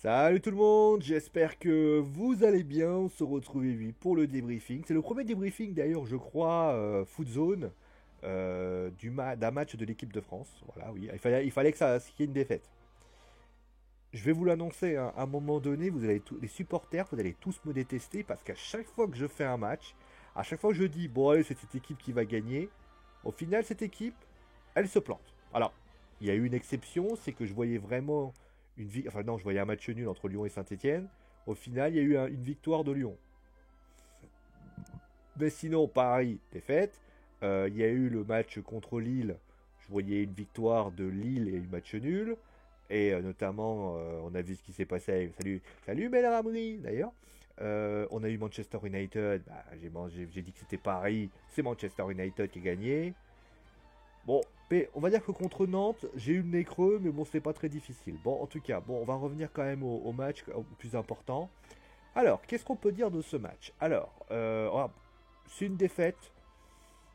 Salut tout le monde, j'espère que vous allez bien. On se retrouve oui, pour le débriefing. C'est le premier débriefing d'ailleurs, je crois, Foot Zone d'un match de l'équipe de France. Voilà, oui, il fallait qu'il y ait une défaite. Je vais vous l'annoncer, hein, à un moment donné, les supporters, vous allez tous me détester parce qu'à chaque fois que je fais un match, à chaque fois que je dis, bon allez, c'est cette équipe qui va gagner, au final, cette équipe, elle se plante. Alors, il y a eu une exception, c'est que je voyais vraiment enfin non, je voyais un match nul entre Lyon et Saint-Etienne. Au final, il y a eu une victoire de Lyon. Mais sinon, Paris, défaite. Il y a eu le match contre Lille. Je voyais une victoire de Lille et un match nul. Et notamment, on a vu ce qui s'est passé avec... Salut, salut Belramri d'ailleurs. On a eu Manchester United. Bah, j'ai dit que c'était Paris. C'est Manchester United qui a gagné. Bon, mais on va dire que contre Nantes, j'ai eu le nez creux, mais bon, c'est pas très difficile. Bon, en tout cas, bon, on va revenir quand même au match au plus important. Alors, qu'est-ce qu'on peut dire de ce match? Alors, c'est une défaite,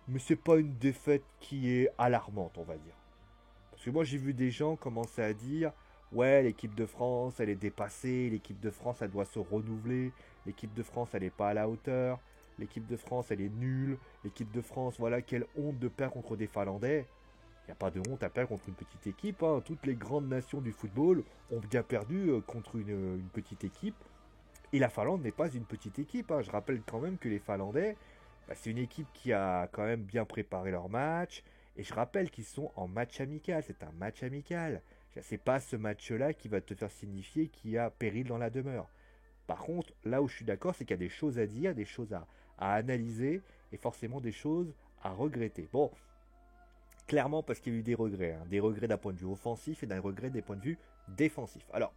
mais c'est pas une défaite qui est alarmante, on va dire. Parce que moi, j'ai vu des gens commencer à dire, ouais, l'équipe de France, elle est dépassée, l'équipe de France, elle doit se renouveler, l'équipe de France, elle n'est pas à la hauteur, l'équipe de France, elle est nulle, l'équipe de France, voilà, quelle honte de perdre contre des Finlandais. Il n'y a pas de honte à perdre contre une petite équipe, hein. Toutes les grandes nations du football ont bien perdu contre une petite équipe. Et la Finlande n'est pas une petite équipe, hein. Je rappelle quand même que les Finlandais, bah, c'est une équipe qui a quand même bien préparé leur match. Et je rappelle qu'ils sont en match amical. C'est un match amical. C'est pas ce match-là qui va te faire signifier qu'il y a péril dans la demeure. Par contre, là où je suis d'accord, c'est qu'il y a des choses à dire, des choses à analyser, et forcément des choses à regretter. Bon, clairement parce qu'il y a eu des regrets, hein. Des regrets d'un point de vue offensif et d'un regret des points de vue défensif. Alors,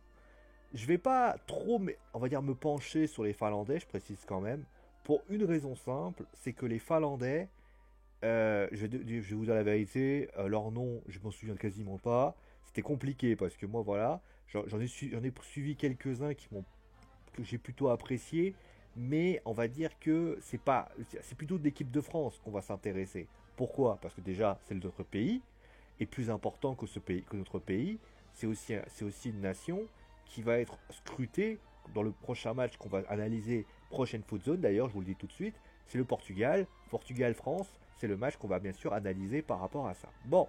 je vais pas trop, on va dire, me pencher sur les Finlandais, je précise quand même, pour une raison simple, c'est que les Finlandais, je vais vous dire la vérité, leur nom, je m'en souviens quasiment pas. C'était compliqué parce que moi, voilà, j'en ai suivi quelques-uns que j'ai plutôt apprécié, mais on va dire que c'est plutôt de l'équipe de France qu'on va s'intéresser. Pourquoi? Parce que déjà, c'est notre pays, et plus important que notre pays, c'est aussi une nation qui va être scrutée dans le prochain match qu'on va analyser, prochaine Foot Zone d'ailleurs, je vous le dis tout de suite, c'est le Portugal. Portugal-France, c'est le match qu'on va bien sûr analyser par rapport à ça. Bon,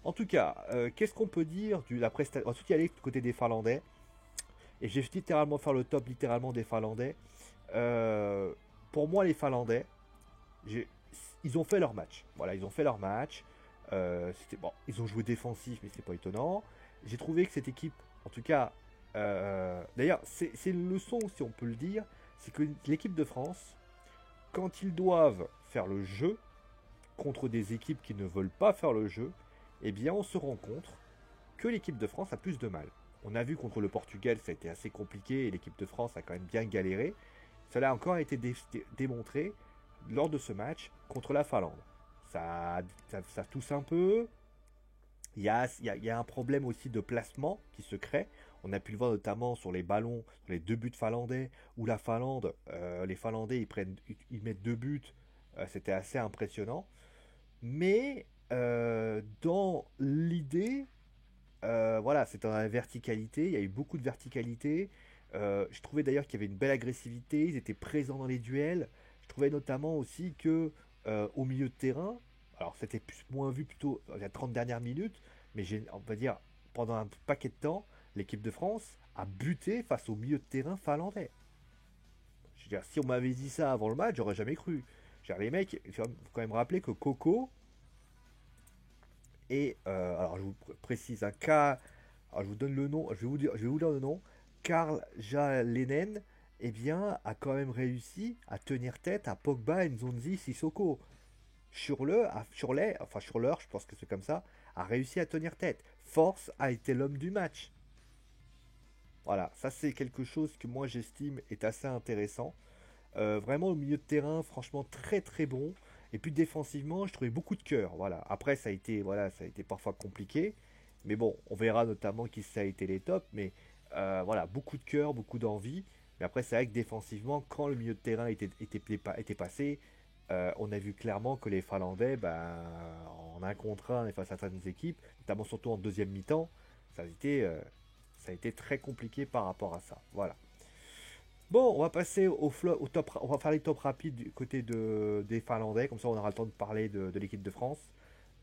en tout cas, qu'est-ce qu'on peut dire de la prestation? Ensuite, il y aller du côté des Finlandais, et je vais littéralement faire le top littéralement des Finlandais. Euh, pour moi, les Finlandais, j'ai- ils ont fait leur match. Voilà, ils ont fait leur match. C'était bon, ils ont joué défensif, mais c'est pas étonnant. J'ai trouvé que cette équipe, en tout cas, d'ailleurs, c'est une leçon, si on peut le dire, c'est que l'équipe de France, quand ils doivent faire le jeu contre des équipes qui ne veulent pas faire le jeu, eh bien, on se rend compte que l'équipe de France a plus de mal. On a vu contre le Portugal, ça a été assez compliqué et l'équipe de France a quand même bien galéré. Cela a encore été démontré lors de ce match contre la Finlande. Ça tousse un peu. Il y a un problème aussi de placement qui se crée. On a pu le voir notamment sur les ballons, sur les deux buts finlandais, où la Finlande, les Finlandais, ils mettent deux buts. C'était assez impressionnant. Mais dans l'idée, voilà, c'est dans la verticalité. Il y a eu beaucoup de verticalité. Je trouvais d'ailleurs qu'il y avait une belle agressivité. Ils étaient présents dans les duels. Je trouvais notamment aussi que au milieu de terrain, alors c'était moins vu plutôt dans les 30 dernières minutes, mais on va dire pendant un paquet de temps, l'équipe de France a buté face au milieu de terrain finlandais. Je veux dire, si on m'avait dit ça avant le match, j'aurais jamais cru. Je veux dire, les mecs, il faut quand même rappeler que Coco alors je vous précise un cas, alors je vous donne le nom, je vais vous dire le nom, Karl Jalenen, eh bien, a quand même réussi à tenir tête à Pogba, Nzonzi, Sissoko. Sur l'heure, je pense que c'est comme ça, a réussi à tenir tête. Force a été l'homme du match. Voilà, ça c'est quelque chose que moi j'estime est assez intéressant. Vraiment au milieu de terrain, franchement très très bon. Et puis défensivement, je trouvais beaucoup de cœur. Voilà. Après, ça a été parfois compliqué. Mais bon, on verra notamment qui ça a été les tops. Mais voilà, beaucoup de cœur, beaucoup d'envie. Mais après, c'est vrai que défensivement, quand le milieu de terrain était passé, on a vu clairement que les Finlandais, ben, en un contre un et face à certaines équipes, notamment surtout en deuxième mi-temps, ça a été, Ça a été très compliqué par rapport à ça. Voilà. Bon, on va passer au top. On va faire les tops rapides du côté des Finlandais. Comme ça, on aura le temps de parler de l'équipe de France.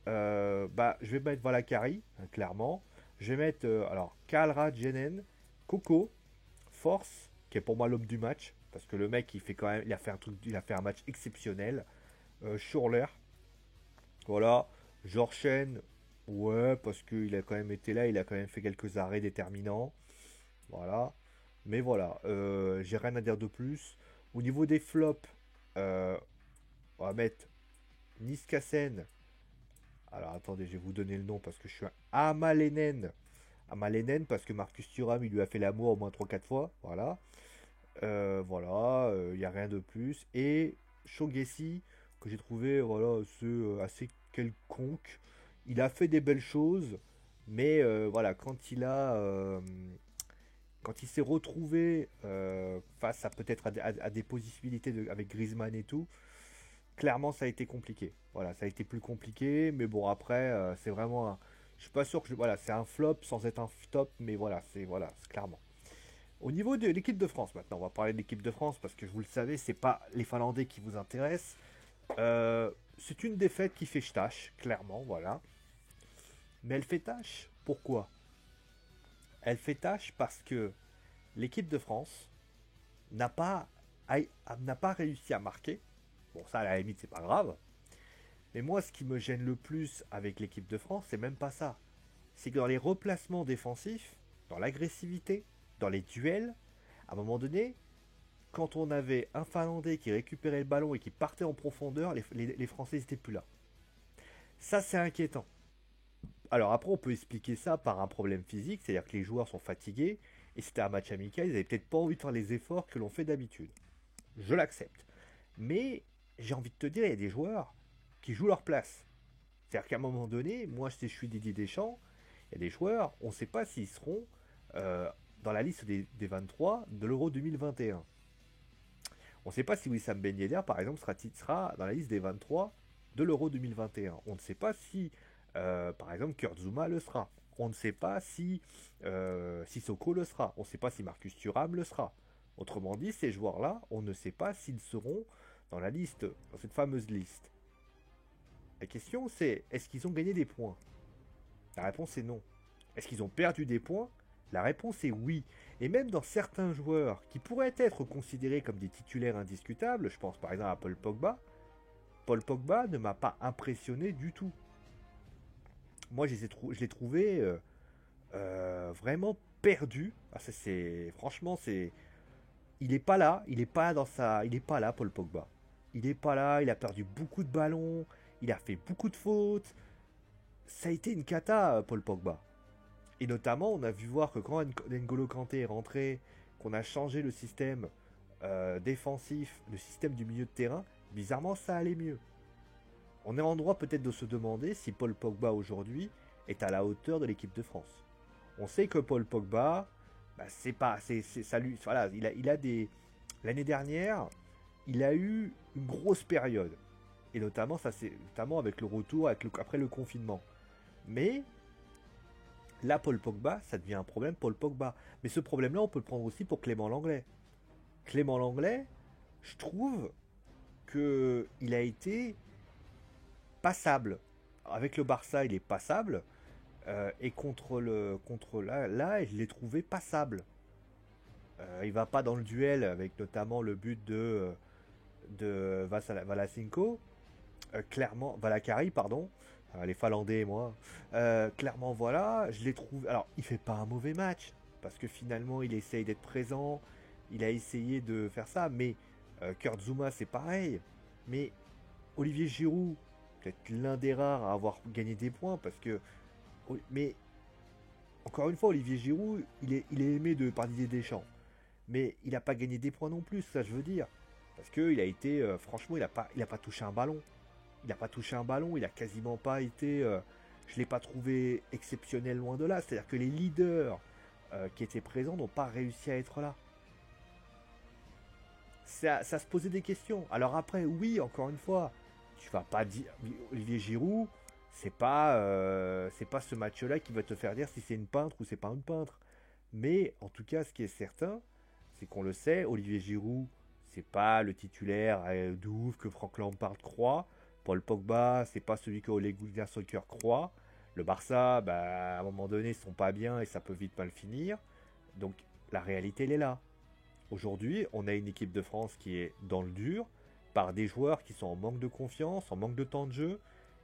Je vais mettre Valakari, hein, clairement. Je vais mettre alors Kalra Jenen, Coco, Force, qui est pour moi l'homme du match. Parce que le mec, il fait quand même, il a fait un match exceptionnel. Schurler, voilà. Jorchen, ouais, parce qu'il a quand même été là, il a quand même fait quelques arrêts déterminants. Voilà. Mais voilà, j'ai rien à dire de plus. Au niveau des flops, euh, on va mettre Niskasen. Alors attendez, je vais vous donner le nom parce que je suis un Amalenen. Amalenen parce que Marcus Thuram, il lui a fait l'amour au moins trois quatre fois. Voilà. Voilà, il n'y a rien de plus. Et Shogessi, que j'ai trouvé voilà, assez quelconque. Il a fait des belles choses, mais voilà, quand il s'est retrouvé face à peut-être à des possibilités avec Griezmann et tout, clairement ça a été compliqué. Voilà, ça a été plus compliqué, mais bon après c'est vraiment je suis pas sûr que voilà, c'est un flop sans être un top, mais c'est clairement. Au niveau de l'équipe de France maintenant, on va parler de l'équipe de France parce que vous le savez, c'est pas les Finlandais qui vous intéressent. C'est une défaite qui fait tâche, clairement, voilà. Mais elle fait tâche, pourquoi? Elle fait tâche parce que l'équipe de France n'a pas, n'a pas réussi à marquer. Bon, ça, à la limite, c'est pas grave. Mais moi, ce qui me gêne le plus avec l'équipe de France, c'est même pas ça. C'est que dans les replacements défensifs, dans l'agressivité, dans les duels, à un moment donné, quand on avait un Finlandais qui récupérait le ballon et qui partait en profondeur, les Français n'étaient plus là. Ça, c'est inquiétant. Alors après, on peut expliquer ça par un problème physique, c'est-à-dire que les joueurs sont fatigués, et c'était un match amical, ils n'avaient peut-être pas envie de faire les efforts que l'on fait d'habitude. Je l'accepte. Mais j'ai envie de te dire, il y a des joueurs qui jouent leur place. C'est-à-dire qu'à un moment donné, moi je suis Didier Deschamps, il y a des joueurs, on ne sait pas s'ils seront dans la liste des 23 de l'Euro 2021. On ne sait pas si Wissam Ben Yedder, par exemple, sera dans la liste des 23 de l'Euro 2021. On ne sait pas si, par exemple, Kurt Zouma le sera. On ne sait pas si Sissoko le sera. On ne sait pas si Marcus Thuram le sera. Autrement dit, ces joueurs-là, on ne sait pas s'ils seront dans la liste, dans cette fameuse liste. La question c'est, est-ce qu'ils ont gagné des points? La réponse est non. Est-ce qu'ils ont perdu des points? La réponse est oui. Et même dans certains joueurs qui pourraient être considérés comme des titulaires indiscutables, je pense par exemple à Paul Pogba ne m'a pas impressionné du tout. Moi je l'ai trouvé vraiment perdu. Ah, franchement c'est, il est pas là Paul Pogba. Il est pas là, il a perdu beaucoup de ballons, il a fait beaucoup de fautes. Ça a été une cata Paul Pogba. Et notamment, on a vu voir que quand N'Golo Kanté est rentré, qu'on a changé le système défensif, le système du milieu de terrain, bizarrement, ça allait mieux. On est en droit peut-être de se demander si Paul Pogba aujourd'hui est à la hauteur de l'équipe de France. On sait que Paul Pogba, c'est pas, ça lui, voilà, il a des, l'année dernière, il a eu une grosse période, et notamment ça, c'est notamment avec le retour, après le confinement. Mais là, Paul Pogba, ça devient un problème Paul Pogba. Mais ce problème-là, on peut le prendre aussi pour Clément Langlais. Clément Langlais, je trouve que il a été passable. Avec le Barça, il est passable. Et contre là, je l'ai trouvé passable. Il va pas dans le duel avec notamment le but de Valacinko. Clairement, Valakari, pardon. Les Finlandais et moi. Clairement, voilà, je l'ai trouvé. Alors, il fait pas un mauvais match. Parce que finalement, il essaye d'être présent. Il a essayé de faire ça. Mais Kurt Zouma, c'est pareil. Mais Olivier Giroud, peut-être l'un des rares à avoir gagné des points. Parce que. Mais. Encore une fois, Olivier Giroud, il est aimé par Didier Deschamps. Mais il n'a pas gagné des points non plus, ça je veux dire. Parce qu'il a été. Franchement, il a pas touché un ballon. Il n'a pas touché un ballon, il a quasiment pas été. Je ne l'ai pas trouvé exceptionnel loin de là. C'est-à-dire que les leaders qui étaient présents n'ont pas réussi à être là. Ça se posait des questions. Alors après, oui, encore une fois, tu vas pas dire. Olivier Giroud, c'est pas ce match-là qui va te faire dire si c'est une peintre ou c'est pas une peintre. Mais en tout cas, ce qui est certain, c'est qu'on le sait, Olivier Giroud, c'est pas le titulaire de ouf que Frank Lampard croit. Paul Pogba, c'est pas celui que Ole Gunnar Solskjaer croit. Le Barça, bah, à un moment donné, ils sont pas bien et ça peut vite mal finir. Donc la réalité, elle est là. Aujourd'hui, on a une équipe de France qui est dans le dur, par des joueurs qui sont en manque de confiance, en manque de temps de jeu,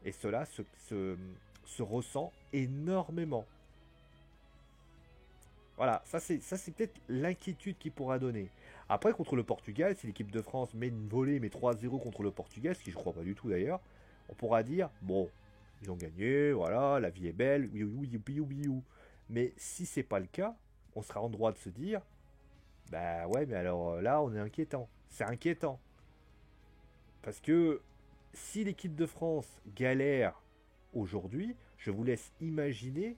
et cela se ressent énormément. Voilà, ça c'est peut-être l'inquiétude qu'il pourra donner. Après, contre le Portugal, si l'équipe de France met une volée, met 3-0 contre le Portugal, ce qui je crois pas du tout d'ailleurs, on pourra dire, bon, ils ont gagné, voilà, la vie est belle, oui, oui, oui, oui, oui, oui. Mais si c'est pas le cas, on sera en droit de se dire, bah ouais, mais alors là, on est inquiétant. C'est inquiétant. Parce que si l'équipe de France galère aujourd'hui, je vous laisse imaginer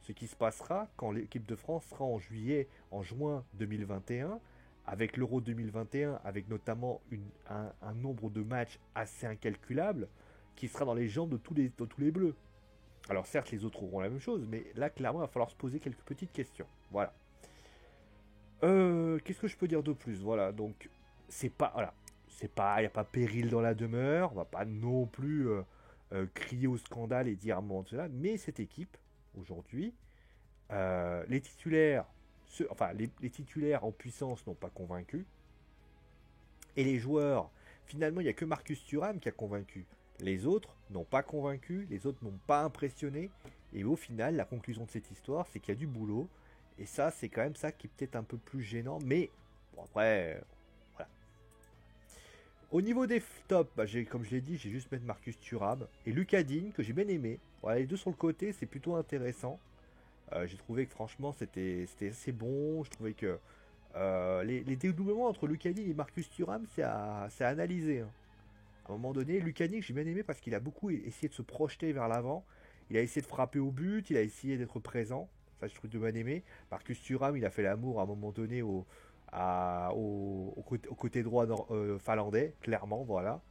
ce qui se passera quand l'équipe de France sera en juillet, en juin 2021, avec l'Euro 2021, avec notamment un nombre de matchs assez incalculable, qui sera dans les jambes de tous les Bleus. Alors certes, les autres auront la même chose, mais là, clairement, il va falloir se poser quelques petites questions. Voilà. Qu'est-ce que je peux dire de plus? Voilà, donc c'est pas, voilà, c'est pas, il y a pas péril dans la demeure. On va pas non plus crier au scandale et dire un moment de cela. Mais cette équipe aujourd'hui, les titulaires, enfin les titulaires en puissance n'ont pas convaincu. Et les joueurs, finalement, il n'y a que Marcus Thuram qui a convaincu. Les autres n'ont pas convaincu, les autres n'ont pas impressionné. Et au final, la conclusion de cette histoire, c'est qu'il y a du boulot. Et ça, c'est quand même ça qui est peut-être un peu plus gênant. Mais bon, après, voilà. Au niveau des tops, bah, comme je l'ai dit, j'ai juste mettre Marcus Thuram et Lucas Digne, que j'ai bien aimé. Voilà, les deux sur le côté, c'est plutôt intéressant. J'ai trouvé que franchement, c'était assez bon. Je trouvais que les dédoublements entre Lucas Digne et Marcus Thuram, c'est à analyser, hein. À un moment donné, Lucanic, j'ai bien aimé parce qu'il a beaucoup essayé de se projeter vers l'avant. Il a essayé de frapper au but, il a essayé d'être présent. Ça, je trouve de bien aimé. Marcus Thuram, il a fait l'amour à un moment donné au côté droit finlandais, clairement, voilà.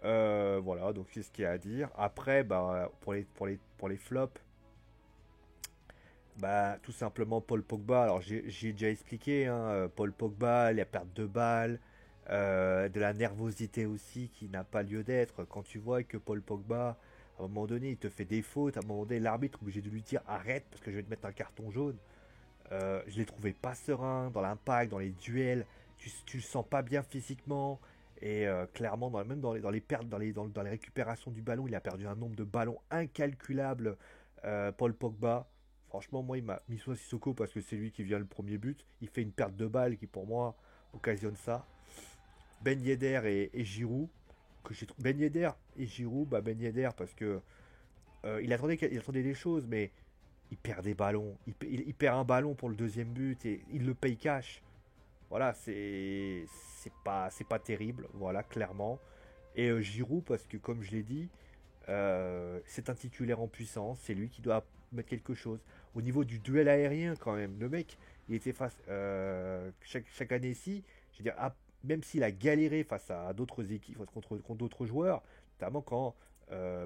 Voilà, donc c'est ce qu'il y a à dire. Après, bah, pour les flops, bah, tout simplement Paul Pogba. Alors, j'ai déjà expliqué, hein, Paul Pogba, la perte de balle, de la nervosité aussi qui n'a pas lieu d'être. Quand tu vois que Paul Pogba, à un moment donné, il te fait des fautes, à un moment donné, l'arbitre est obligé de lui dire arrête parce que je vais te mettre un carton jaune. Je l'ai trouvé pas serein dans l'impact, dans les duels. Tu le sens pas bien physiquement. Et clairement, même dans les pertes, dans les récupérations du ballon, il a perdu un nombre de ballons incalculable. Paul Pogba. Franchement, moi, il m'a mis sur Sissoko parce que c'est lui qui vient le premier but. Il fait une perte de balle qui, pour moi, occasionne ça. Ben Yedder et Giroud. Ben Yedder et Giroud, bah Ben Yedder parce que il attendait des choses, mais il perd des ballons. Il perd un ballon pour le deuxième but et il le paye cash. Voilà, c'est pas terrible, voilà, clairement. Et Giroud, parce que comme je l'ai dit, c'est un titulaire en puissance, c'est lui qui doit mettre quelque chose. Au niveau du duel aérien, quand même, le mec, il était face chaque année-ci, je veux dire, même s'il a galéré face à d'autres équipes, contre d'autres joueurs, notamment quand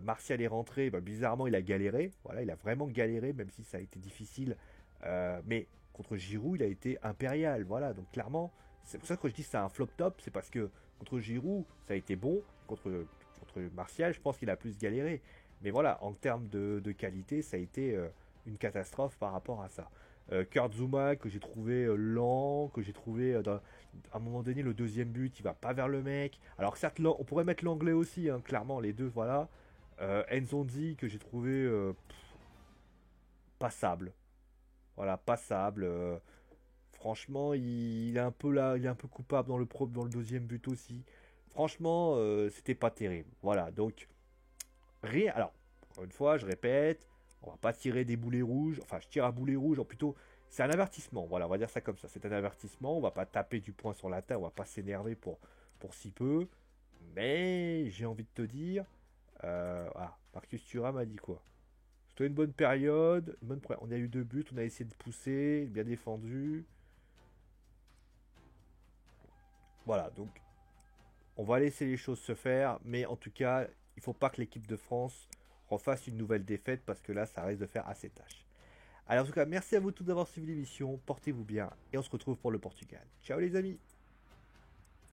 Martial est rentré, bah, bizarrement il a galéré, voilà, il a vraiment galéré, même si ça a été difficile, mais contre Giroud, il a été impérial, voilà, donc clairement, c'est pour ça que je dis que c'est un flop top, c'est parce que contre Giroud, ça a été bon, contre Martial, je pense qu'il a plus galéré. Mais voilà, en termes de qualité, ça a été une catastrophe par rapport à ça. Kurt Zouma, que j'ai trouvé lent, que j'ai trouvé à un moment donné, le deuxième but, il va pas vers le mec. Alors certes, on pourrait mettre l'anglais aussi, hein, clairement, les deux, voilà. Nzondi, que j'ai trouvé passable. Voilà, passable. Franchement, il est un peu là, il est un peu coupable dans le deuxième but aussi. Franchement, c'était pas terrible. Voilà, donc rien. Alors, encore une fois, je répète, on va pas tirer des boulets rouges. Enfin, je tire à boulet rouge. Plutôt, c'est un avertissement. Voilà, on va dire ça comme ça. C'est un avertissement. On va pas taper du poing sur la table. On va pas s'énerver pour si peu. Mais j'ai envie de te dire, Marcus Thuram a dit quoi? C'était une bonne période. On a eu deux buts. On a essayé de pousser, bien défendu. Voilà, donc on va laisser les choses se faire, mais en tout cas, il faut pas que l'équipe de France refasse une nouvelle défaite parce que là, ça risque de faire assez tâche. Alors en tout cas, merci à vous tous d'avoir suivi l'émission, portez-vous bien et on se retrouve pour le Portugal. Ciao les amis.